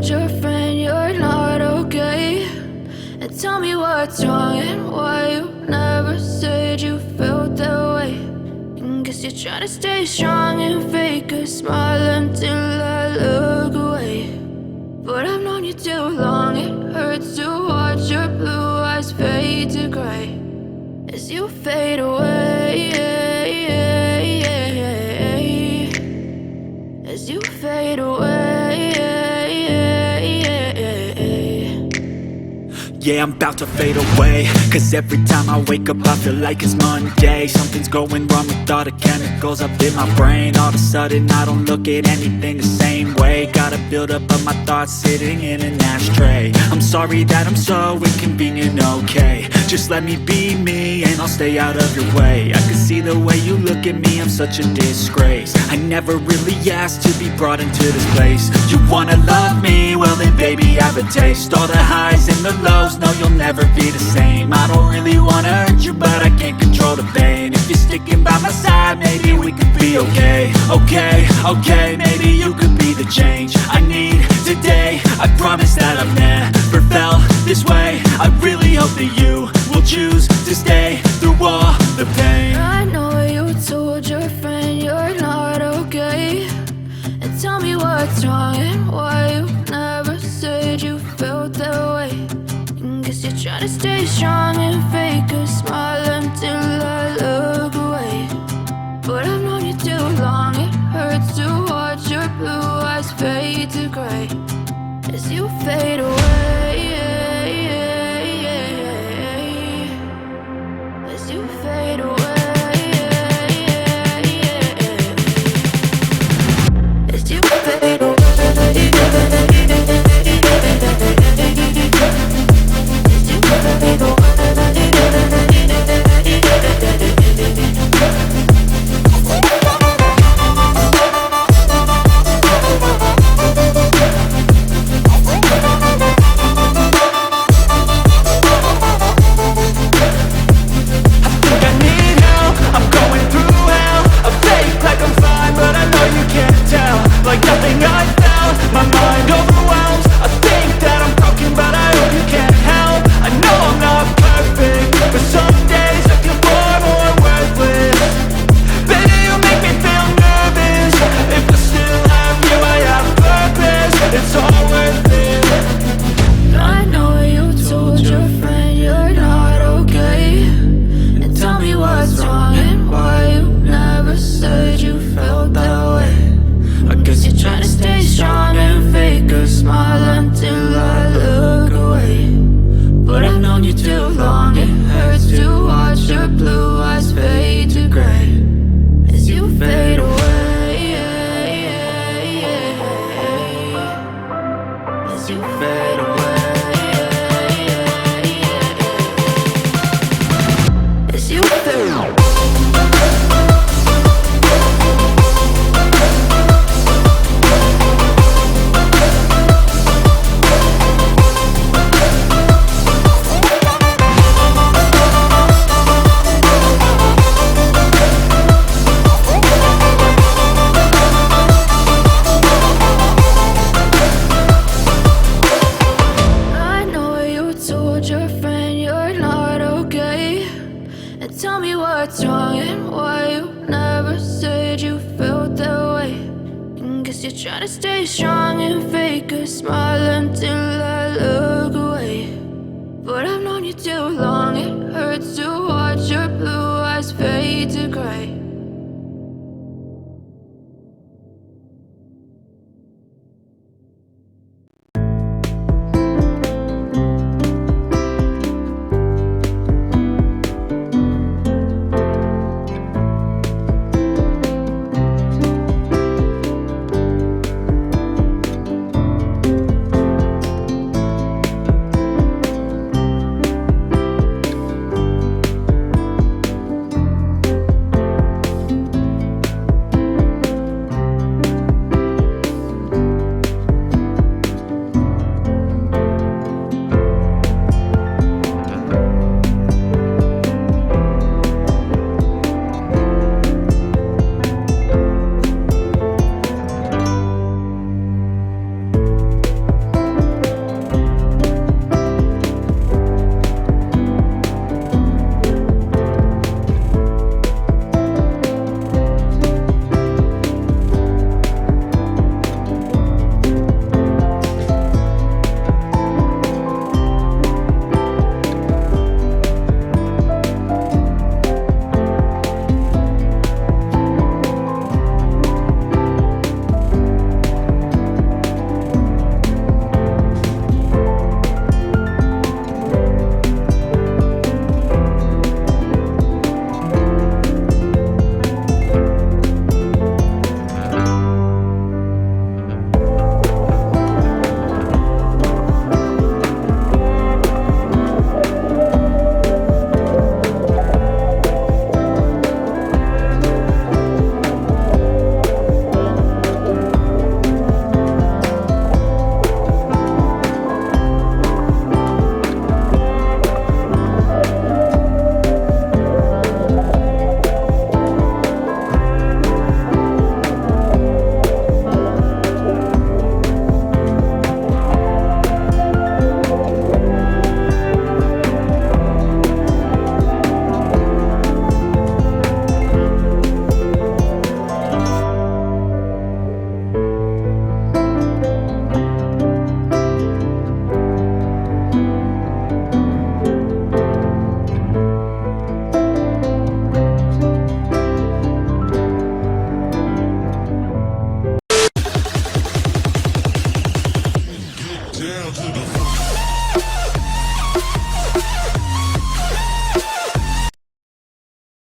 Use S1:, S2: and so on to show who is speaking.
S1: told your friend you're not okay? And tell me what's wrong and why you never said you felt that way. And guess you're trying to stay strong and fake a smile until I look away. But I've known you too long, it hurts to watch your blue eyes fade to gray as you fade away, as you fade away.
S2: Yeah, I'm about to fade away, cause every time I wake up I feel like it's Monday. Something's going wrong with all the chemicals up in my brain. All of a sudden I don't look at anything the same way. Got a buildup of my thoughts sitting in an ashtray. I'm sorry that I'm so inconvenient, okay? Just let me be me and I'll stay out of your way. I can see the way you look at me, I'm such a disgrace. I never really asked to be brought into this place. You wanna love me? Well then baby I have a taste. All the highs and the lows, no you'll never be the same. I don't really wanna hurt you but I can't control the pain. If you're sticking by my side maybe we could be okay. Okay, maybe you could be the change I need today. I promise that I've never felt this way. I really hope that you will choose to stay through all the pain.
S1: I know you told your friend you're not okay. And tell me what's wrong and why you never said you felt that way. And guess you're trying to stay strong and fake a smile until I look away. But I've known you too long, it hurts to watch your blue eyes fade to gray as you fade away, as you fade away, as you fade away, as you fade away.
S2: Like nothing I felt, my mind overwhelms. I think that I'm broken, but I hope you can't help. I know I'm not perfect, but some days I feel far more worthless. Baby, you make me feel nervous. If I still have you, I have purpose. It's all worth it.
S1: I know you told your friend you're not okay. And tell me what's wrong and why you never said you felt that way. I guess you're trying to stay strong and fake a smile until I look away. But I've known you too long, it hurts to watch your blue eyes fade to gray as you fade away, as you fade away, as you fade away. Your friend you're not okay. And tell me what's wrong and why you never said you felt that way. And guess you're trying to stay strong and fake a smile until I look away. But I've known you too long, it hurts to watch your blue eyes fade to gray